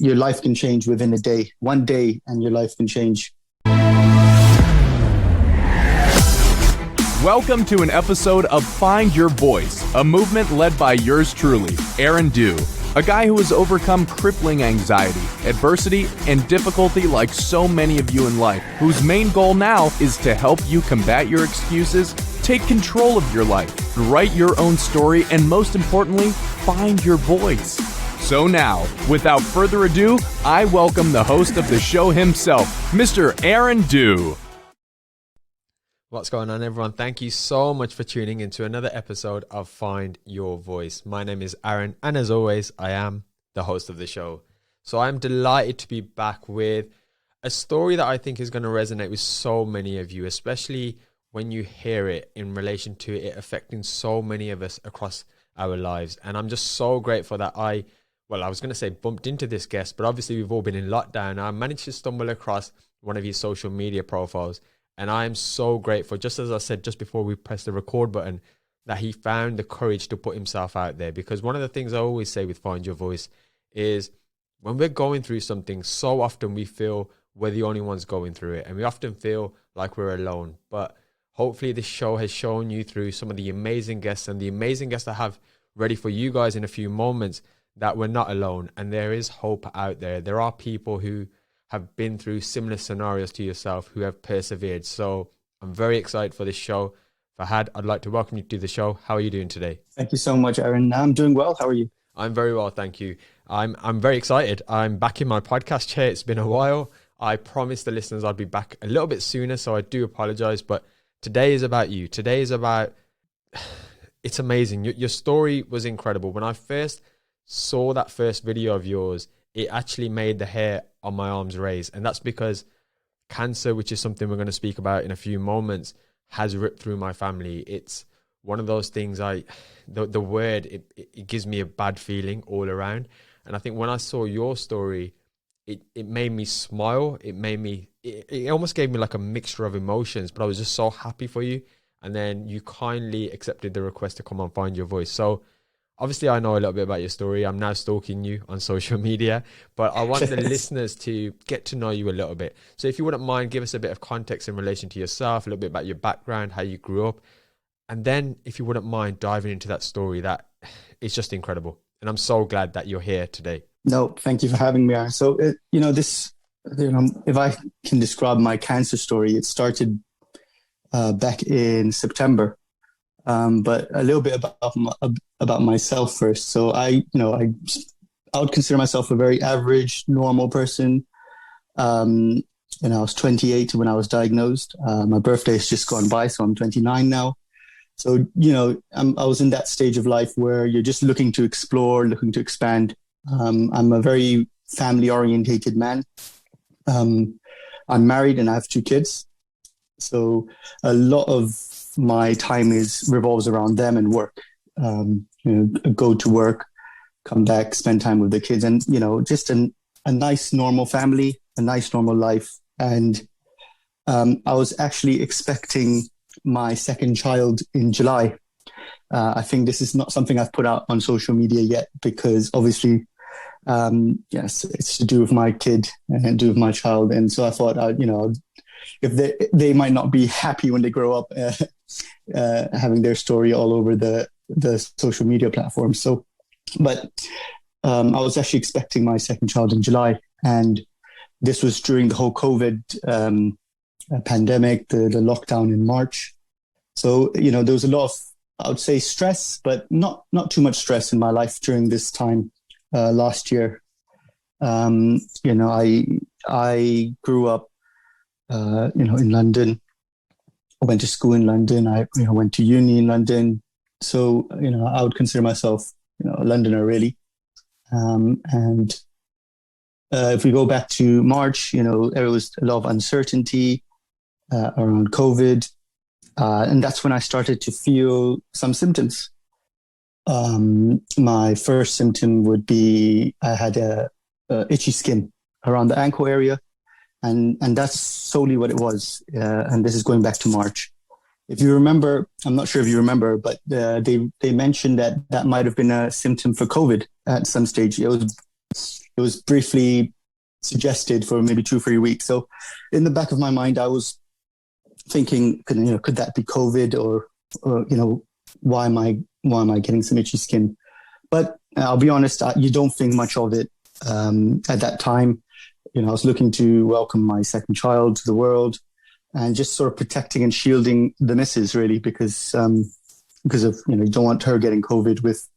your life can change within a day, one day, and your life can change. Welcome to an episode of Find Your Voice, a movement led by yours truly, Aaron Dew, a guy who has overcome crippling anxiety, adversity, and difficulty like so many of you in life, whose main goal now is to help you combat your excuses, take control of your life, write your own story, and most importantly, find your voice. So now, without further ado, I welcome the host of the show himself, Mr. Aaron Dew. What's going on, everyone? Thank you so much for tuning into another episode of Find Your Voice. My name is Aaron, and as always, I am the host of the show. So I'm delighted to be back with a story that I think is going to resonate with so many of you, especially when you hear it in relation to it affecting so many of us across our lives. And I'm just so grateful that I was going to say bumped into this guest, but obviously we've all been in lockdown. I managed to stumble across one of his social media profiles. And I am so grateful, just as I said just before we pressed the record button, that he found the courage to put himself out there. Because one of the things I always say with Find Your Voice is when we're going through something, so often we feel we're the only ones going through it. And we often feel like we're alone. But hopefully this show has shown you through some of the amazing guests and the amazing guests I have ready for you guys in a few moments that we're not alone. And there is hope out there. There are people who have been through similar scenarios to yourself who have persevered. So I'm very excited for this show. Fahad, I'd like to welcome you to the show. How are you doing today? Thank you so much, Aaron. I'm doing well. How are you? I'm very well, thank you. I'm very excited. I'm back in my podcast chair. It's been a while. I promised the listeners I'd be back a little bit sooner, so I do apologize. But today is about you. Today is about... It's amazing. Your story was incredible. When I first saw that first video of yours, it actually made the hair on my arms raise. And that's because cancer, which is something we're going to speak about in a few moments, has ripped through my family. It's one of those things the word, it gives me a bad feeling all around. And I think when I saw your story, it made me smile. It almost gave me like a mixture of emotions, but I was just so happy for you. And then you kindly accepted the request to come on Find Your Voice. So obviously, I know a little bit about your story. I'm now stalking you on social media, but I want the listeners to get to know you a little bit. So if you wouldn't mind, give us a bit of context in relation to yourself, a little bit about your background, how you grew up. And then if you wouldn't mind diving into that story, that is just incredible. And I'm so glad that you're here today. No, thank you for having me, Aaron. So, if I can describe my cancer story, it started back in September. But a little bit about myself first. So I would consider myself a very average, normal person. I was 28 when I was diagnosed. My birthday has just gone by, so I'm 29 now. So, I was in that stage of life where you're just looking to explore, looking to expand. I'm a very family-orientated man. I'm married and I have 2 kids. So a lot of my time revolves around them and work. Go to work, come back, spend time with the kids, and just a nice normal family, a nice normal life. And I was actually expecting my second child in July. I think this is not something I've put out on social media yet because obviously, yes, it's to do with my kid and to do with my child. And so I thought, if they might not be happy when they grow up having their story all over the social media platforms. So, but I was actually expecting my second child in July, and this was during the whole COVID pandemic, the lockdown in March. So, there was a lot of, I would say, stress, but not too much stress in my life during this time last year. I grew up in London. I went to school in London. I went to uni in London. So, I would consider myself, a Londoner really. And if we go back to March, there was a lot of uncertainty around COVID. And that's when I started to feel some symptoms. My first symptom would be I had a itchy skin around the ankle area. And that's solely what it was. And this is going back to March. If you remember, I'm not sure if you remember, but they mentioned that might have been a symptom for COVID at some stage. It it was briefly suggested for maybe 2-3 weeks. So in the back of my mind, I was thinking, could that be COVID, or why am I getting some itchy skin? But I'll be honest, you don't think much of it at that time. I was looking to welcome my second child to the world, and just sort of protecting and shielding the missus, really, because of you don't want her getting COVID with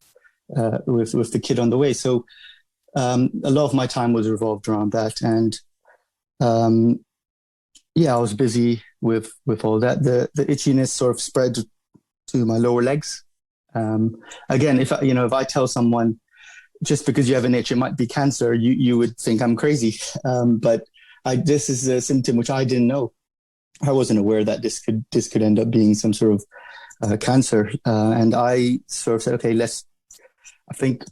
the kid on the way. So a lot of my time was revolved around that, and I was busy with all that. The itchiness sort of spread to my lower legs. Again, if I tell someone just because you have an itch, it might be cancer, you would think I'm crazy. But this is a symptom which I didn't know. I wasn't aware that this could end up being some sort of cancer. And I sort of said, okay, I think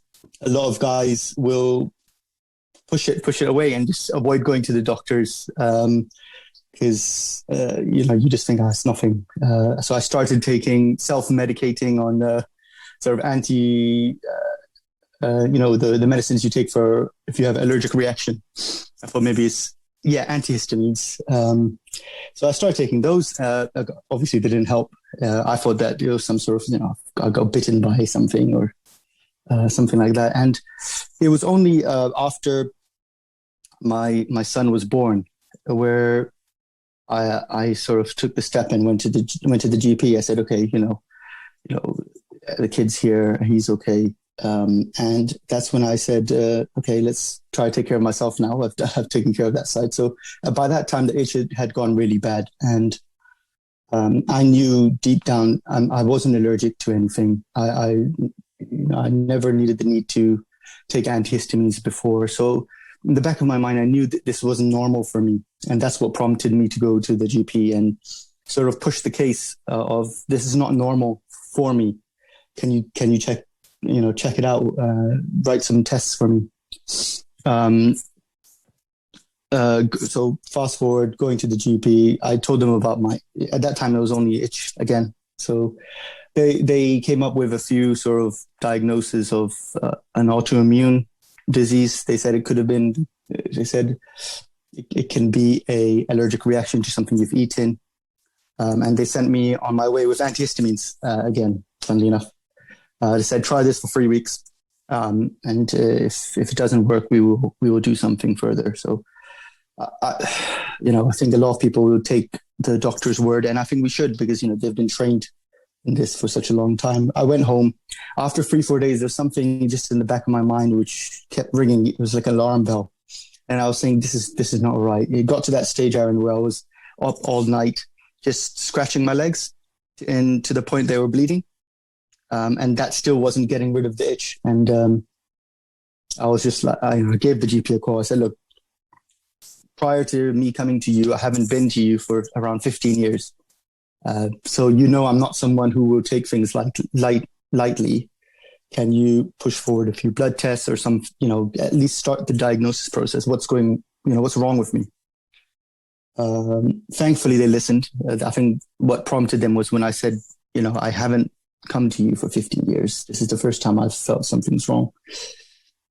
a lot of guys will push it away and just avoid going to the doctors. Because you just think, it's nothing. So I started taking self-medicating on sort of the medicines you take for if you have allergic reaction. I thought maybe it's antihistamines. So I started taking those. Obviously, they didn't help. I thought that it was some sort of I got bitten by something or something like that. And it was only after my son was born where I sort of took the step and went to the GP. I said, okay, the kid's here, he's okay. And that's when I said, okay, let's try to take care of myself now. I've taken care of that side. So by that time, the itch had gone really bad. And I knew deep down I wasn't allergic to anything. I never needed the need to take antihistamines before. So in the back of my mind, I knew that this wasn't normal for me. And that's what prompted me to go to the GP and sort of push the case of this is not normal for me. Can you check it out, write some tests for me. So fast forward, going to the GP, I told them about at that time it was only itch again. So they came up with a few sort of diagnoses of an autoimmune disease. They said it can be a allergic reaction to something you've eaten. And they sent me on my way with antihistamines again, funnily enough. They said, try this for 3 weeks. And if it doesn't work, we will do something further. So, I think a lot of people will take the doctor's word, and I think we should, because, they've been trained in this for such a long time. I went home after 3-4 days. There's something just in the back of my mind which kept ringing. It was like an alarm bell. And I was saying, this is not right. It got to that stage, Aaron, where I was up all night, just scratching my legs and to the point they were bleeding. And that still wasn't getting rid of the itch. And I was just like, I gave the GP a call. I said, look, prior to me coming to you, I haven't been to you for around 15 years. So, I'm not someone who will take things lightly. Can you push forward a few blood tests or some, at least start the diagnosis process? What's wrong with me? Thankfully, they listened. I think what prompted them was when I said, I haven't come to you for 15 years. This is the first time I've felt something's wrong.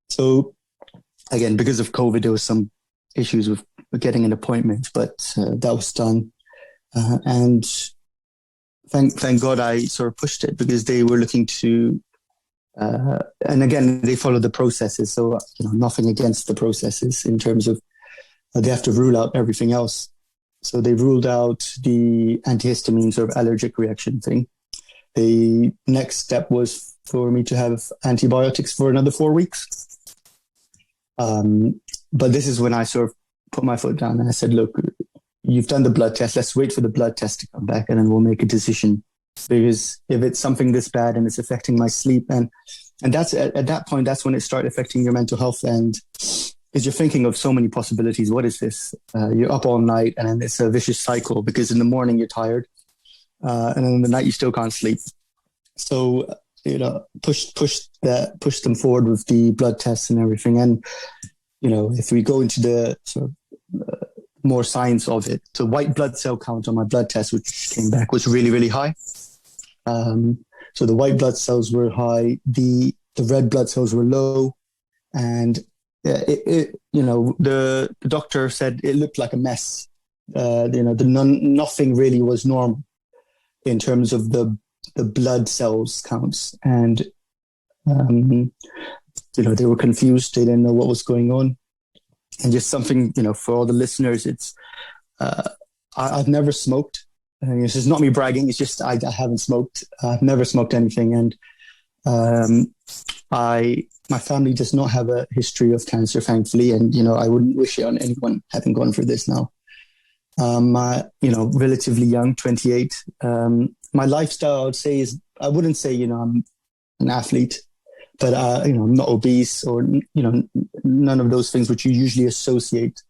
So again, because of COVID, there was some issues with getting an appointment, but that was done. And thank God I sort of pushed it, because they were looking to, and again, they follow the processes. So, nothing against the processes in terms of they have to rule out everything else. So they ruled out the antihistamines or allergic reaction thing. The next step was for me to have antibiotics for another 4 weeks. But this is when I sort of put my foot down and I said, look, you've done the blood test. Let's wait for the blood test to come back and then we'll make a decision. Because if it's something this bad and it's affecting my sleep, and that's at that point, that's when it started affecting your mental health. And because you're thinking of so many possibilities. What is this? You're up all night and then it's a vicious cycle, because in the morning you're tired. And then in the night you still can't sleep. So, push them forward with the blood tests and everything. And, if we go into the sort of more science of it, so white blood cell count on my blood test, which came back, was really, really high. So the white blood cells were high, the red blood cells were low, and yeah, the doctor said it looked like a mess. Nothing really was normal in terms of the blood cells counts, and um, they were confused. They didn't know what was going on, and just something for all the listeners. It's uh, I've never smoked. And this is not me bragging. It's just I haven't smoked. I've never smoked anything, and um, I my family does not have a history of cancer, thankfully, and I wouldn't wish it on anyone having gone through this now. Relatively young, 28. My lifestyle, I would say, I wouldn't say I'm an athlete, but I'm not obese or none of those things which you usually associate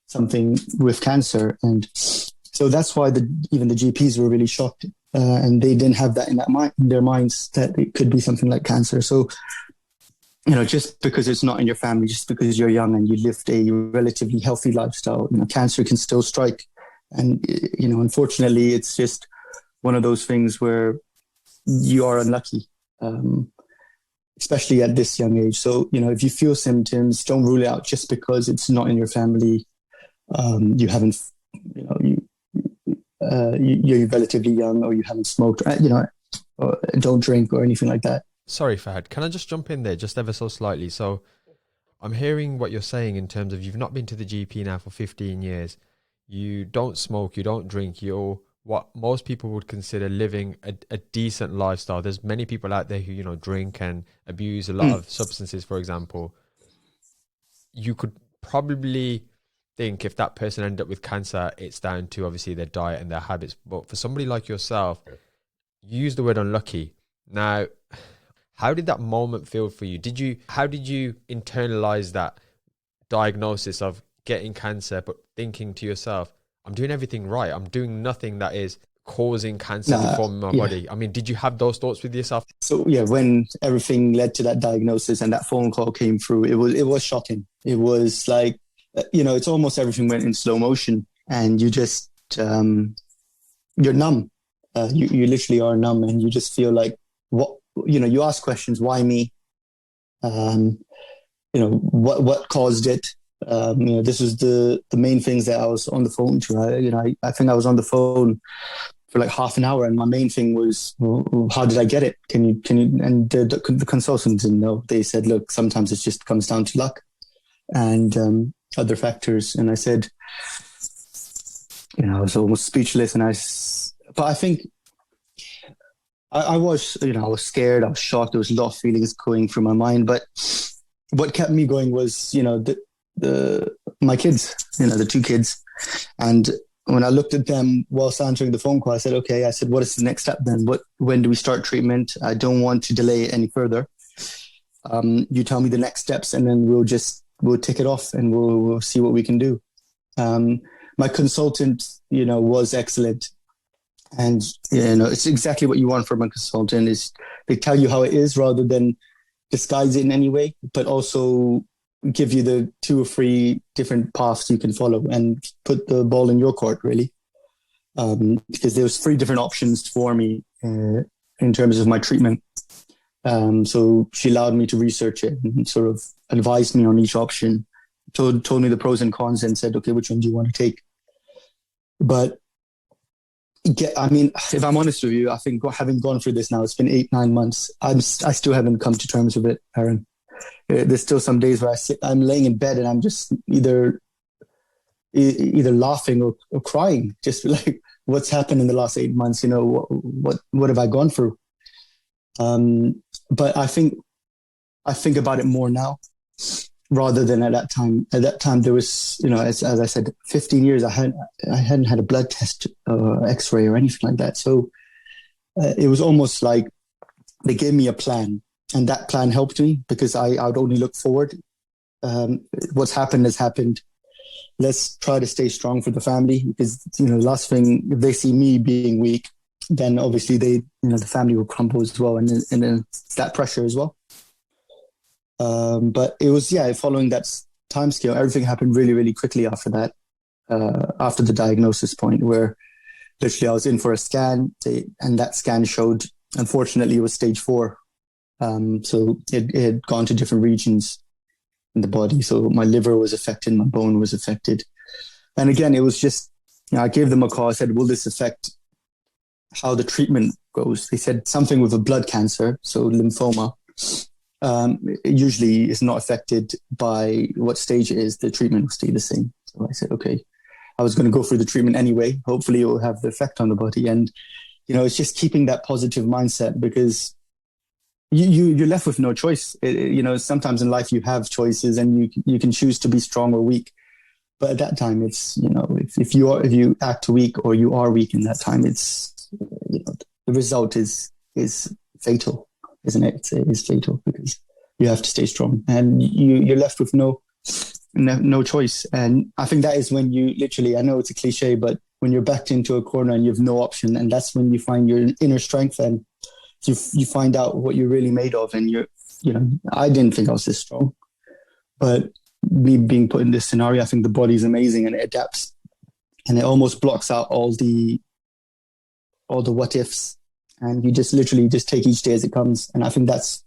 something with cancer, and so that's why even the GPs were really shocked, and they didn't have that in their minds that it could be something like cancer. So just because it's not in your family, just because you're young and you lived a relatively healthy lifestyle, cancer can still strike. And, unfortunately, it's just one of those things where you are unlucky, especially at this young age. So, if you feel symptoms, don't rule it out just because it's not in your family. You haven't, you're relatively young, or you haven't smoked, or don't drink or anything like that. Sorry, Fahad, can I just jump in there just ever so slightly? So I'm hearing what you're saying in terms of you've not been to the GP now for 15 years. You don't smoke, you don't drink, you're what most people would consider living a decent lifestyle. There's many people out there who, drink and abuse a lot of substances, for example. You could probably think if that person ended up with cancer, it's down to obviously their diet and their habits. But for somebody like yourself, you use the word unlucky. Now, how did that moment feel for you? How did you internalize that diagnosis of getting cancer, but thinking to yourself, I'm doing everything right. I'm doing nothing that is causing cancer to form in my body. I mean, did you have those thoughts with yourself? So yeah, when everything led to that diagnosis and that phone call came through, it was shocking. It was like, it's almost everything went in slow motion, and you just you're numb. You literally are numb, and you just feel like what you ask questions. Why me? What caused it? This was the main things that I was on the phone to. I think I was on the phone for like half an hour, and my main thing was, well, how did I get it? Can you? And the consultant didn't know. They said, look, sometimes it just comes down to luck and other factors. And I said, I was almost speechless. But I think I was, I was scared. I was shocked. There was a lot of feelings going through my mind. But what kept me going was, my kids, the two kids. And when I looked at them whilst answering the phone call, I said, okay, what is the next step then? When do we start treatment? I don't want to delay it any further. You tell me the next steps, and then we'll tick it off, and we'll see what we can do. My consultant, was excellent. And, it's exactly what you want from a consultant, is they tell you how it is rather than disguise it in any way, but also give you the 2 or 3 different paths you can follow and put the ball in your court, really. Because there was 3 different options for me in terms of my treatment. So she allowed me to research it and sort of advised me on each option, told me the pros and cons, and said, okay, which one do you want to take? But if I'm honest with you, I think having gone through this now, it's been 8-9 months. I still haven't come to terms with it, Aaron. There's still some days where I'm laying in bed and I'm just either laughing or crying, just like, what's happened in the last 8 months? What have I gone through? But I think about it more now rather than at that time. At that time, there was, as I said, 15 years, I hadn't had a blood test, X-ray or anything like that. So it was almost like they gave me a plan, and that plan helped me because I would only look forward. What's happened has happened. Let's try to stay strong for the family, because, the last thing, if they see me being weak, then obviously the family will crumble as well. And then that pressure as well. But it was, following that time scale, everything happened really, really quickly after that, after the diagnosis point, where literally I was in for a scan, and that scan showed, unfortunately, it was stage 4. So it had gone to different regions. in the body. So my liver was affected, my bone was affected. And again, it was just, I gave them a call. I said, will this affect how the treatment goes? They said something with a blood cancer, so lymphoma, it usually is not affected by what stage it is. The treatment will stay the same. So I said, okay. I was going to go through the treatment anyway. Hopefully it will have the effect on the body. And, it's just keeping that positive mindset, because you're left with no choice. Sometimes in life you have choices and you can choose to be strong or weak. But at that time, it's, if you act weak or you are weak in that time, it's, the result is fatal, isn't it? It's fatal, because you have to stay strong and you're left with no choice. And I think that is when you literally, I know it's a cliche, but when you're backed into a corner and you have no option, and that's when you find your inner strength and you find out what you're really made of. And I didn't think I was this strong, but me being put in this scenario, I think the body's amazing and it adapts and it almost blocks out all the what ifs, and you just literally just take each day as it comes. And I think that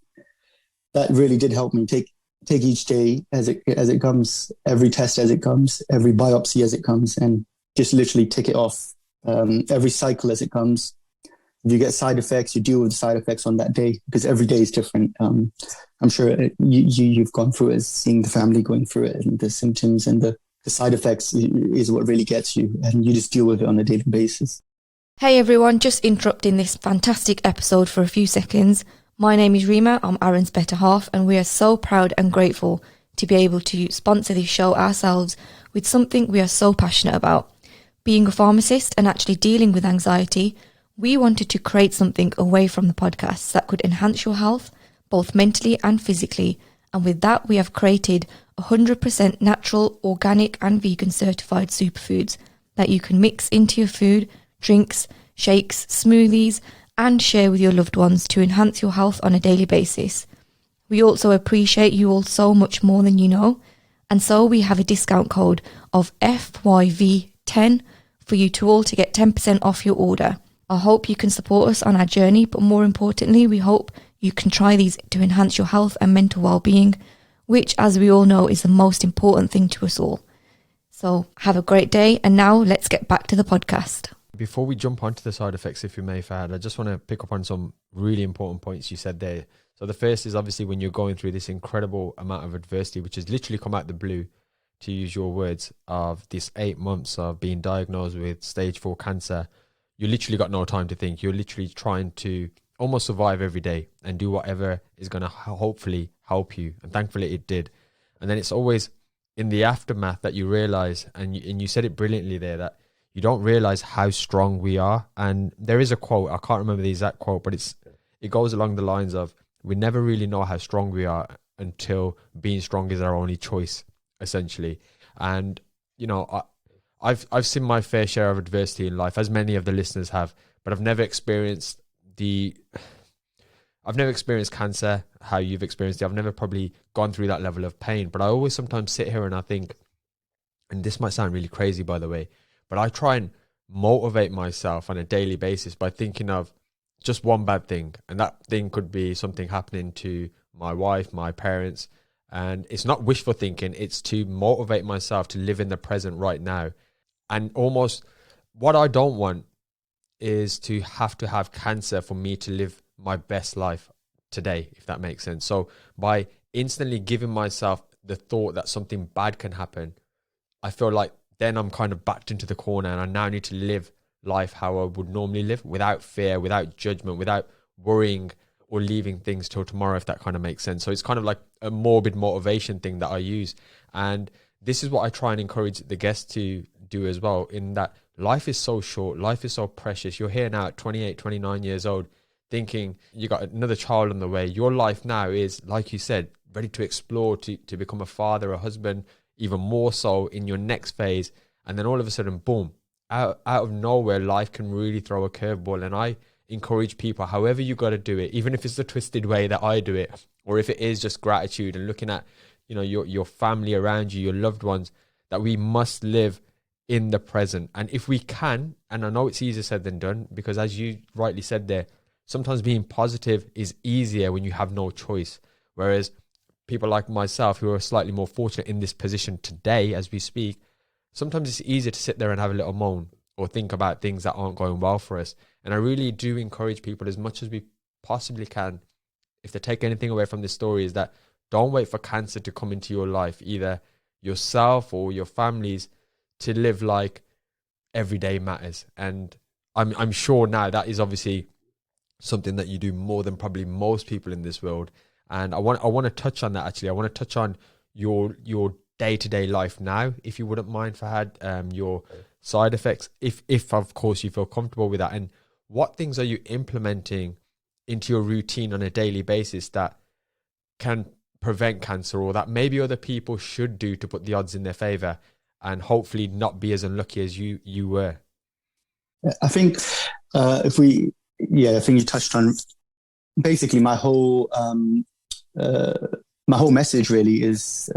really did help me take each day as it comes, every test as it comes, every biopsy as it comes, and just literally tick it off. Every cycle as it comes. If you get side effects, you deal with the side effects on that day, because every day is different. I'm sure you've gone through it, seeing the family going through it, and the symptoms and the side effects is what really gets you, and you just deal with it on a daily basis. Hey everyone, just interrupting this fantastic episode for a few seconds. My name is Rima, I'm Aaron's better half, and we are so proud and grateful to be able to sponsor this show ourselves with something we are so passionate about. Being a pharmacist and actually dealing with anxiety, we wanted to create something away from the podcasts that could enhance your health, both mentally and physically. And with that, we have created 100% natural, organic and vegan certified superfoods that you can mix into your food, drinks, shakes, smoothies, and share with your loved ones to enhance your health on a daily basis. We also appreciate you all so much more than you know. And so we have a discount code of FYV10 for you to all to get 10% off your order. I hope you can support us on our journey, but more importantly, we hope you can try these to enhance your health and mental well-being, which, as we all know, is the most important thing to us all. So have a great day, and now let's get back to the podcast. Before we jump onto the side effects, if you may, Fahad, I just want to pick up on some really important points you said there. So the first is obviously when you're going through this incredible amount of adversity, which has literally come out the blue, to use your words, of this 8 months of being diagnosed with stage 4 cancer. You literally got no time to think. You're literally trying to almost survive every day and do whatever is going to hopefully help you. And thankfully it did. And then it's always in the aftermath that you realize, and you said it brilliantly there, that you don't realize how strong we are. And there is a quote, I can't remember the exact quote, but it goes along the lines of, we never really know how strong we are until being strong is our only choice, essentially. And, I've seen my fair share of adversity in life, as many of the listeners have, but I've never experienced cancer, how you've experienced it. I've never probably gone through that level of pain, but I always sometimes sit here and I think, and this might sound really crazy, by the way, but I try and motivate myself on a daily basis by thinking of just one bad thing. And that thing could be something happening to my wife, my parents. And it's not wishful thinking. It's to motivate myself to live in the present right now. And almost what I don't want is to have cancer for me to live my best life today, if that makes sense. So by instantly giving myself the thought that something bad can happen, I feel like then I'm kind of backed into the corner and I now need to live life how I would normally live, without fear, without judgment, without worrying or leaving things till tomorrow, if that kind of makes sense. So it's kind of like a morbid motivation thing that I use. And this is what I try and encourage the guests to do as well, in that life is so short, life is so precious. You're here now at 28, 29 years old, thinking you got another child on the way. Your life now is, like you said, ready to explore, to become a father, a husband, even more so in your next phase. And then all of a sudden, boom, out of nowhere, life can really throw a curveball. And I encourage people, however you got to do it, even if it's the twisted way that I do it, or if it is just gratitude and looking at, your family around you, your loved ones, that we must live in the present. And if we can, and I know it's easier said than done, because as you rightly said there, sometimes being positive is easier when you have no choice. Whereas people like myself who are slightly more fortunate in this position today as we speak, sometimes it's easier to sit there and have a little moan or think about things that aren't going well for us. And I really do encourage people as much as we possibly can, if they take anything away from this story, is that don't wait for cancer to come into your life, either yourself or your families, to live like every day matters. And I'm sure now that is obviously something that you do more than probably most people in this world. And I want to touch on that actually. I want to touch on your day-to-day life now, if you wouldn't mind, Fahad, your side effects, if of course you feel comfortable with that, and what things are you implementing into your routine on a daily basis that can prevent cancer, or that maybe other people should do to put the odds in their favor and hopefully not be as unlucky as you were? I think I think you touched on basically my whole message really is,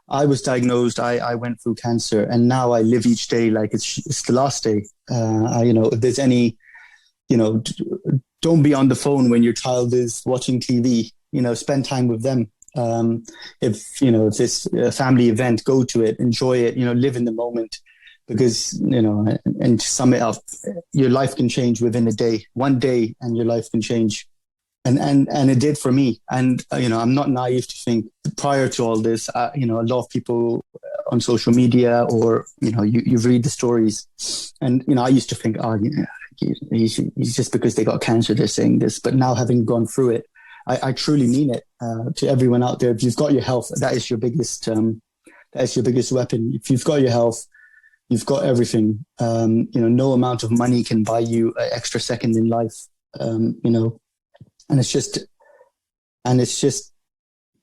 I was diagnosed, I went through cancer, and now I live each day like it's the last day. If there's any, don't be on the phone when your child is watching TV, spend time with them. If it's a family event, go to it, enjoy it, live in the moment, because, and to sum it up, your life can change within a day, one day, and your life can change. And it did for me. And, I'm not naive to think prior to all this, a lot of people on social media or, you read the stories and, I used to think, he's just because they got cancer, they're saying this. But now having gone through it, I truly mean it to everyone out there. If you've got your health, that is your biggest weapon. If you've got your health, you've got everything. No amount of money can buy you an extra second in life, and it's just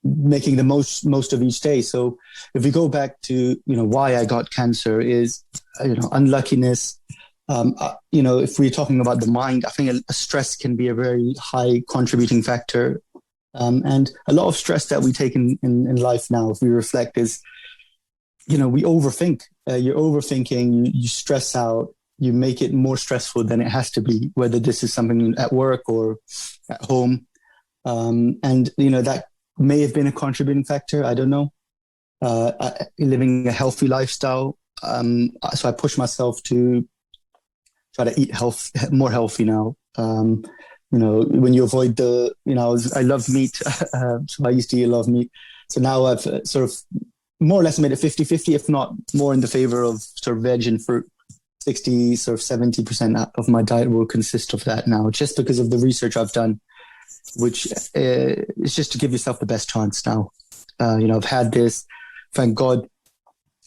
making the most of each day. So if we go back to, why I got cancer is, unluckiness. If we're talking about the mind, I think a stress can be a very high contributing factor. And a lot of stress that we take in life now, if we reflect, is, we overthink. You're overthinking, you stress out, you make it more stressful than it has to be, whether this is something at work or at home. That may have been a contributing factor. I don't know. Living a healthy lifestyle. So I push myself to try to eat more healthy now. When you avoid I love meat. So I used to eat a lot of meat. So now I've sort of more or less made it 50-50, if not more in the favor of sort of veg and fruit. 60, sort of 70% of my diet will consist of that now, just because of the research I've done, which is just to give yourself the best chance now. I've had this, thank God,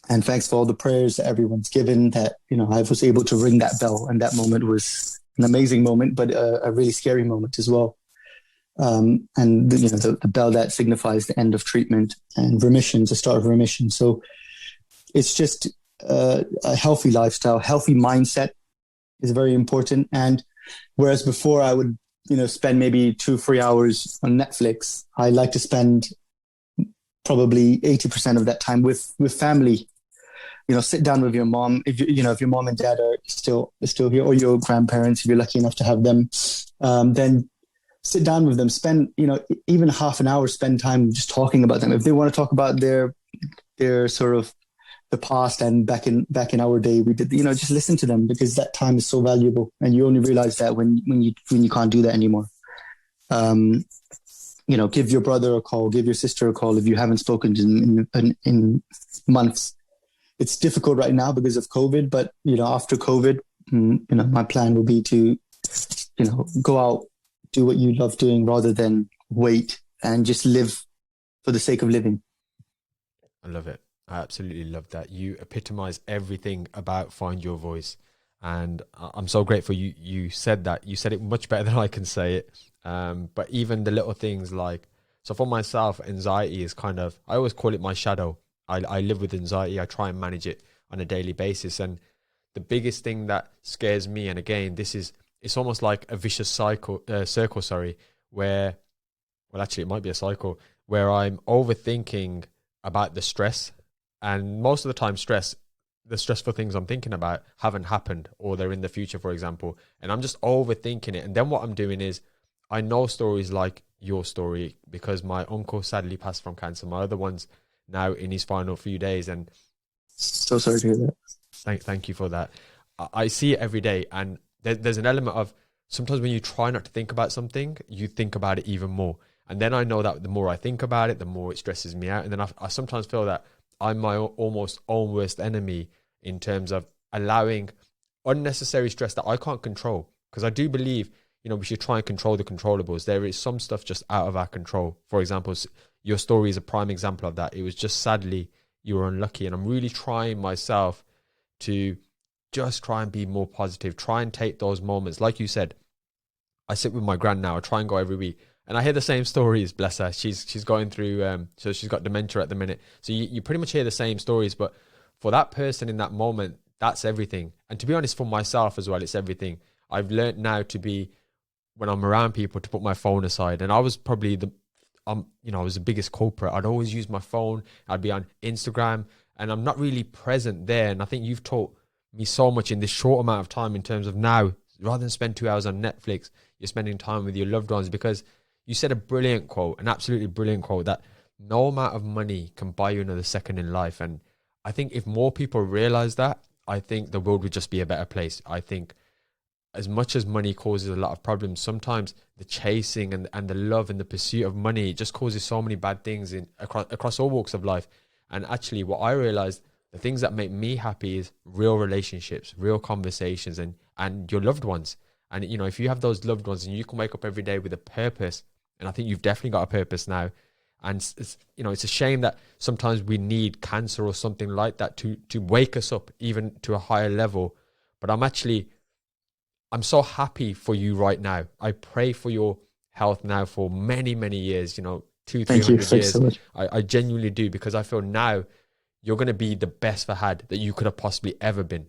and thanks for all the prayers that everyone's given, that, I was able to ring that bell. And that moment was an amazing moment, but a really scary moment as well. The bell that signifies the end of treatment and remission, the start of remission. So it's just a healthy lifestyle, healthy mindset is very important. And whereas before I would, spend maybe 2-3 hours on Netflix, I like to spend probably 80% of that time with family. Sit down with your mom. If your mom and dad are still here, or your grandparents, if you're lucky enough to have them, then sit down with them. Spend, even half an hour, spend time just talking about them. If they want to talk about their sort of the past and back in our day, we did, just listen to them, because that time is so valuable, and you only realize that when you can't do that anymore. Give your brother a call, give your sister a call if you haven't spoken to them in months. It's difficult right now because of COVID, but after COVID, my plan will be to go out, do what you love doing, rather than wait and just live for the sake of living. I love it. I absolutely love that. You epitomize everything about Find Your Voice. And I'm so grateful you said that. You said it much better than I can say it. But even the little things like, so for myself, anxiety is kind of, I always call it my shadow. I live with anxiety. I try and manage it on a daily basis. And the biggest thing that scares me, and again, it's almost like a vicious circle, where, well, actually it might be a cycle, where I'm overthinking about the stress. And most of the time the stressful things I'm thinking about haven't happened, or they're in the future, for example. And I'm just overthinking it. And then what I'm doing is, I know stories like your story, because my uncle sadly passed from cancer. My other one's now in his final few days, and So sorry to hear that. thank you for that. I see it every day, and there's an element of sometimes when you try not to think about something, you think about it even more. And then I know that the more I think about it, the more it stresses me out. And then I sometimes feel that I'm my almost own worst enemy in terms of allowing unnecessary stress that I can't control. Because I do believe, we should try and control the controllables. There is some stuff just out of our control. For example, your story is a prime example of that. It was just sadly you were unlucky. And I'm really trying myself to just try and be more positive, try and take those moments. Like you said, I sit with my gran now. I try and go every week. And I hear the same stories, bless her. She's going through, so she's got dementia at the minute. So you pretty much hear the same stories. But for that person in that moment, that's everything. And to be honest, for myself as well, it's everything. I've learned now to be, when I'm around people, to put my phone aside. And I was probably I was the biggest culprit. I'd always use my phone. I'd be on Instagram, and I'm not really present there. And I think you've taught me so much in this short amount of time in terms of now, rather than spend 2 hours on Netflix, you're spending time with your loved ones. Because you said a brilliant quote, an absolutely brilliant quote, that no amount of money can buy you another second in life. And I think if more people realize that, I think the world would just be a better place. I think as much as money causes a lot of problems, sometimes the chasing and the love and the pursuit of money just causes so many bad things across all walks of life. And actually what I realized, the things that make me happy is real relationships, real conversations, and your loved ones. And, if you have those loved ones and you can wake up every day with a purpose, and I think you've definitely got a purpose now. And it's a shame that sometimes we need cancer or something like that to wake us up even to a higher level. But I'm so happy for you right now. I pray for your health now for many, many years, 200-300 years. Thanks so much. I genuinely do, because I feel now you're going to be the best Fahad that you could have possibly ever been.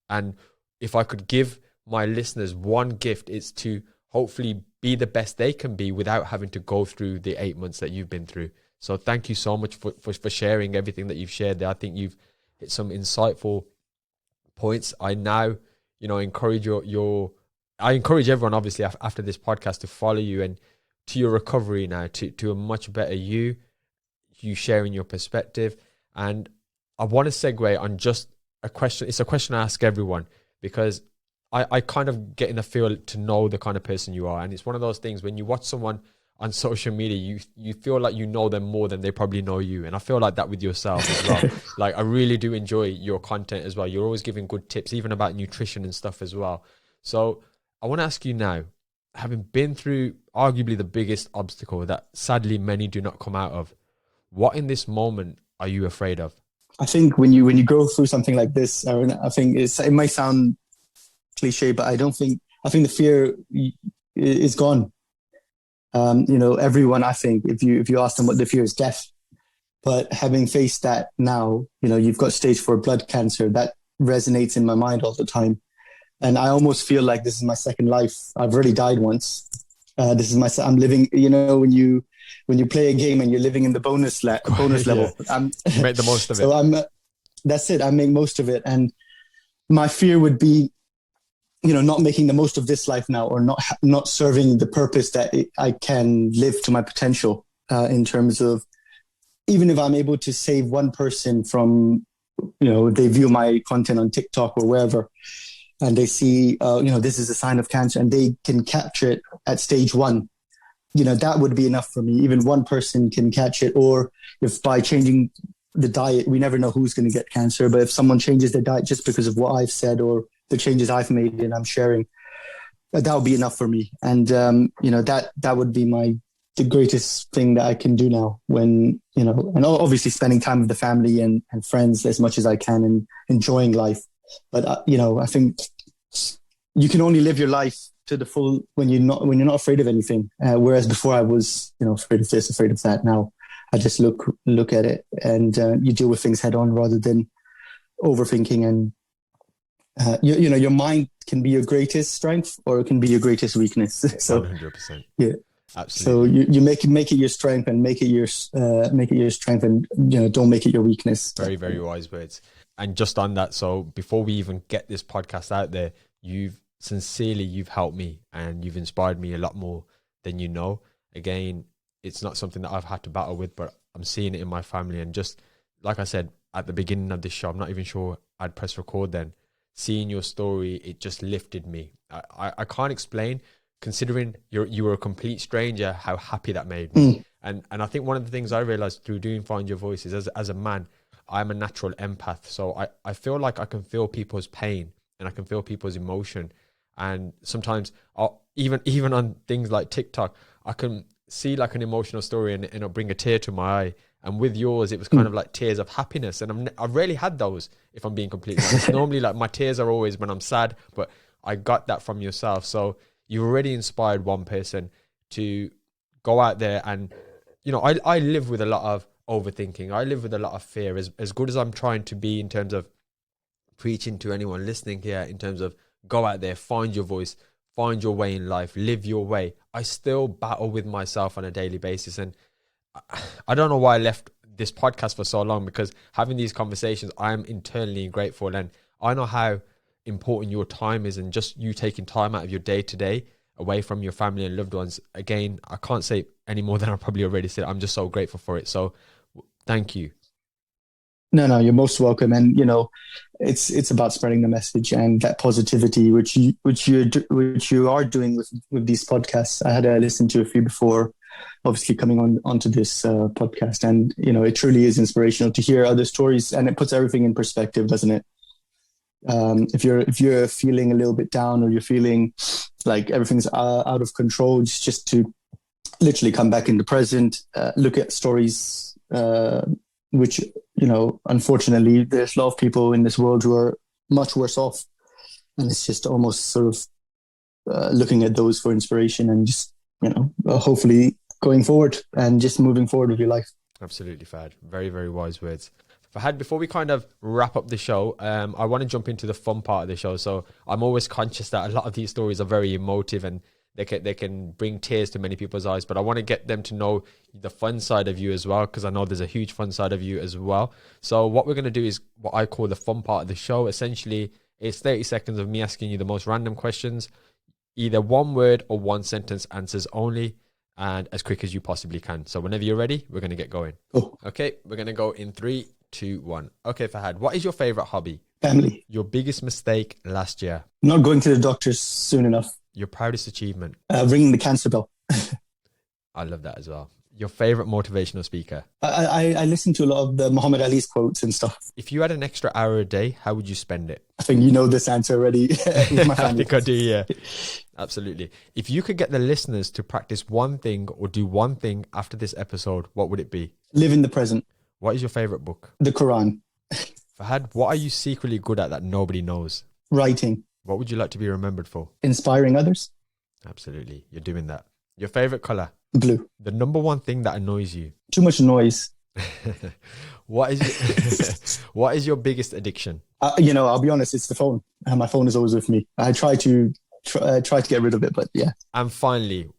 And if I could give my listeners one gift, it's to hopefully be the best they can be without having to go through the 8 months that you've been through. So thank you so much for sharing everything that you've shared there. I think you've hit some insightful points. I now, encourage I encourage everyone, obviously, after this podcast, to follow you and to your recovery now, to a much better you sharing your perspective. And I want to segue on just a question. It's a question I ask everyone, because I kind of get in the feel to know the kind of person you are. And it's one of those things, when you watch someone on social media, you feel like you know them more than they probably know you. And I feel like that with yourself as well. Like, I really do enjoy your content as well. You're always giving good tips, even about nutrition and stuff as well. So I want to ask you now, having been through arguably the biggest obstacle that sadly many do not come out of, what in this moment are you afraid of? I think when you go through something like this, Aaron, I think it might sound cliche, but I think the fear is gone. Everyone, I think, if you ask them what the fear is, death. But having faced that now, you've got stage 4 blood cancer. That resonates in my mind all the time. And I almost feel like this is my second life. I've already died once. I'm living, when you play a game and you're living in the bonus level. You make the most of it. That's it. I make most of it. And my fear would be, not making the most of this life now, or not serving the purpose that I can live to my potential, in terms of, even if I'm able to save one person from, they view my content on TikTok or wherever, and they see, this is a sign of cancer, and they can capture it at stage 1, that would be enough for me. Even one person can catch it. Or if by changing the diet, we never know who's going to get cancer, but if someone changes their diet just because of what I've said or the changes I've made and I'm sharing, that would be enough for me. And, that would be the greatest thing that I can do now, when, and obviously spending time with the family and friends as much as I can and enjoying life. But, I think you can only live your life to the full when you're not afraid of anything. Whereas before I was, afraid of this, afraid of that. Now I just look at it, and you deal with things head on rather than overthinking. And your mind can be your greatest strength, or it can be your greatest weakness. So 100%. Yeah. Absolutely. So you make it your strength, and make it your strength, and don't make it your weakness. Very, very wise words. And just on that, so before we even get this podcast out there, you've helped me, and you've inspired me a lot more than you know. again, it's not something that I've had to battle with, but I'm seeing it in my family. And just like I said at the beginning of this show, I'm not even sure I'd press record then. Seeing your story, it just lifted me. I can't explain, considering you were a complete stranger, how happy that made me. And I think one of the things I realized through doing Find Your Voice is as a man, I'm a natural empath. So I feel like I can feel people's pain and I can feel people's emotion. And sometimes even on things like TikTok, I can see like an emotional story and it'll bring a tear to my eye. And with yours, it was kind of like tears of happiness. And I've rarely had those, if I'm being completely honest. Normally, like my tears are always when I'm sad, but I got that from yourself. So you've already inspired one person to go out there. And, you know, I live with a lot of overthinking. I live with a lot of fear. As good as I'm trying to be in terms of preaching to anyone listening here, in terms of go out there, find your voice, find your way in life, live your way, I still battle with myself on a daily basis. And I don't know why I left this podcast for so long, because having these conversations, I'm internally grateful. And I know how important your time is, and just you taking time out of your day to day away from your family and loved ones. Again, I can't say any more than I probably already said. I'm just so grateful for it. So thank you. No, you're most welcome. And, you know, it's about spreading the message and that positivity, which you are doing with these podcasts. I had listened to a few before, obviously coming onto this podcast, and, you know, it truly is inspirational to hear other stories, and it puts everything in perspective, doesn't it? If you're feeling a little bit down, or you're feeling like everything's out of control, just to literally come back in the present, look at stories, which, you know, unfortunately, there's a lot of people in this world who are much worse off. And it's just almost sort of looking at those for inspiration, and just, you know, hopefully going forward and just moving forward with your life. Absolutely, Fahad. Very, very wise words. Fahad, before we kind of wrap up the show, I want to jump into the fun part of the show. So I'm always conscious that a lot of these stories are very emotive and they can bring tears to many people's eyes, but I want to get them to know the fun side of you as well, because I know there's a huge fun side of you as well. So what we're going to do is what I call the fun part of the show. Essentially, it's 30 seconds of me asking you the most random questions, either one word or one sentence answers only, and as quick as you possibly can. So whenever you're ready, we're going to get going. Oh. Okay, we're going to go in 3, 2, 1. Okay, Fahad, what is your favorite hobby? Family. Your biggest mistake last year? Not going to the doctors soon enough. Your proudest achievement? Ringing the cancer bell. I love that as well. Your favorite motivational speaker? I listen to a lot of the Muhammad Ali's quotes and stuff. If you had an extra hour a day, how would you spend it? I think you know this answer already. With my family. I think I do, yeah. Absolutely. If you could get the listeners to practice one thing or do one thing after this episode, what would it be? Live in the present. What is your favorite book? The Quran. Fahad, what are you secretly good at that nobody knows? Writing. What would you like to be remembered for? Inspiring others. Absolutely. You're doing that. Your favorite color? Blue. The number one thing that annoys you? Too much noise. What is your biggest addiction? You know, I'll be honest, it's the phone. My phone is always with me. I try to get rid of it, but yeah. And finally,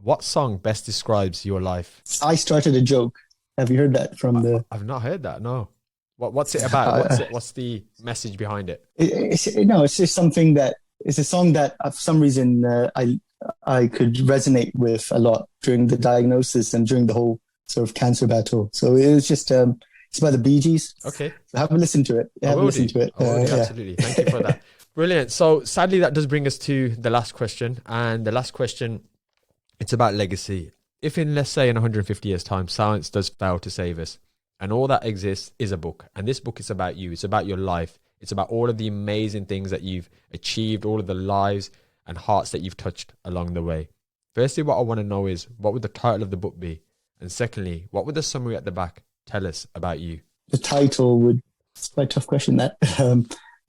what song best describes your life? I started a joke. Have you heard that from the... I've not heard that, no. What's it about? What's the message behind it? It's just something that... It's a song that for some reason I could resonate with a lot during the diagnosis and during the whole sort of cancer battle. So it was just... it's by the Bee Gees. Okay. Have a listen to it. I will do. Absolutely. Thank you for that. Brilliant. So sadly, that does bring us to the last question. And the last question, it's about legacy. If in, let's say, in 150 years' time, science does fail to save us, and all that exists is a book, and this book is about you, it's about your life, it's about all of the amazing things that you've achieved, all of the lives and hearts that you've touched along the way. Firstly, what I want to know is, what would the title of the book be? And secondly, what would the summary at the back tell us about you? The title would... It's quite a tough question, that.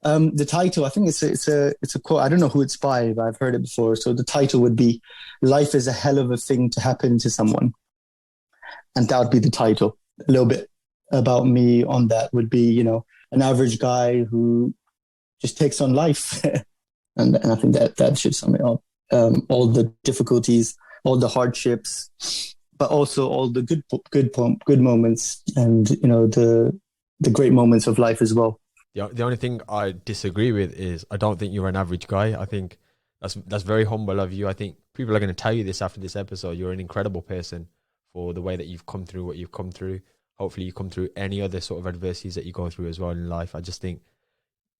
The title, I think it's a quote. I don't know who it's by, but I've heard it before. So the title would be "Life is a hell of a thing to happen to someone," and that would be the title. A little bit about me on that would be, you know, an average guy who just takes on life, and I think that should sum it up. All the difficulties, all the hardships, but also all the good moments, and, you know, the great moments of life as well. The only thing I disagree with is I don't think you're an average guy. I think That's very humble of you. I think people are going to tell you this after this episode. You're an incredible person for the way that you've come through what you've come through. Hopefully you come through any other sort of adversities that you go through as well in life. I just think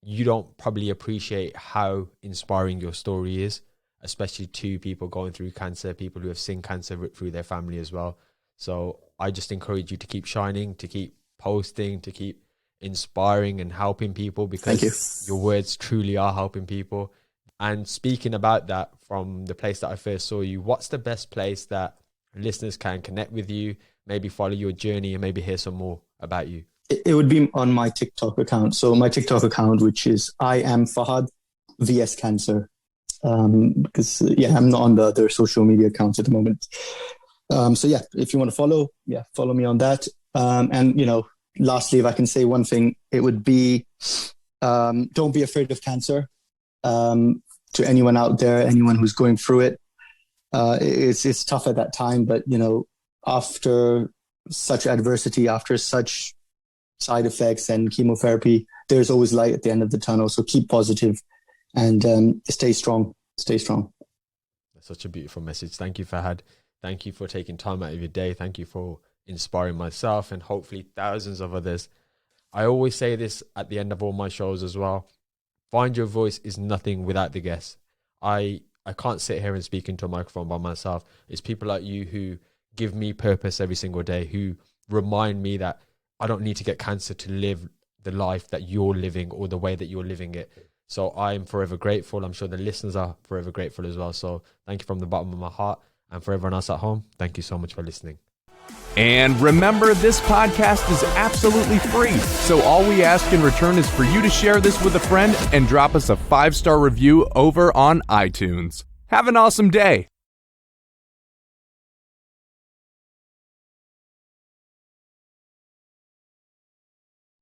you don't probably appreciate how inspiring your story is, especially to people going through cancer, people who have seen cancer through their family as well. So I just encourage you to keep shining, to keep posting, to keep inspiring and helping people, because your words truly are helping people. And speaking about that, from the place that I first saw you, what's the best place that listeners can connect with you, maybe follow your journey, and maybe hear some more about you? It would be on my TikTok account. So my TikTok account, which is I am Fahad VS Cancer. Because I'm not on the other social media accounts at the moment. So if you want to follow me on that. And lastly, if I can say one thing, it would be don't be afraid of cancer. To anyone out there, anyone who's going through it, it's tough at that time, but after such adversity, after such side effects and chemotherapy, there's always light at the end of the tunnel. So keep positive and stay strong. Stay strong. That's such a beautiful message. Thank you, Fahad. Thank you for taking time out of your day. Thank you for inspiring myself and hopefully thousands of others. I always say this at the end of all my shows as well. Find your voice is nothing without the guests. I can't sit here and speak into a microphone by myself. It's people like you who give me purpose every single day, who remind me that I don't need to get cancer to live the life that you're living or the way that you're living it. So I'm forever grateful. I'm sure the listeners are forever grateful as well. So thank you from the bottom of my heart. And for everyone else at home, thank you so much for listening. And remember, this podcast is absolutely free. So all we ask in return is for you to share this with a friend and drop us a 5-star review over on iTunes. Have an awesome day.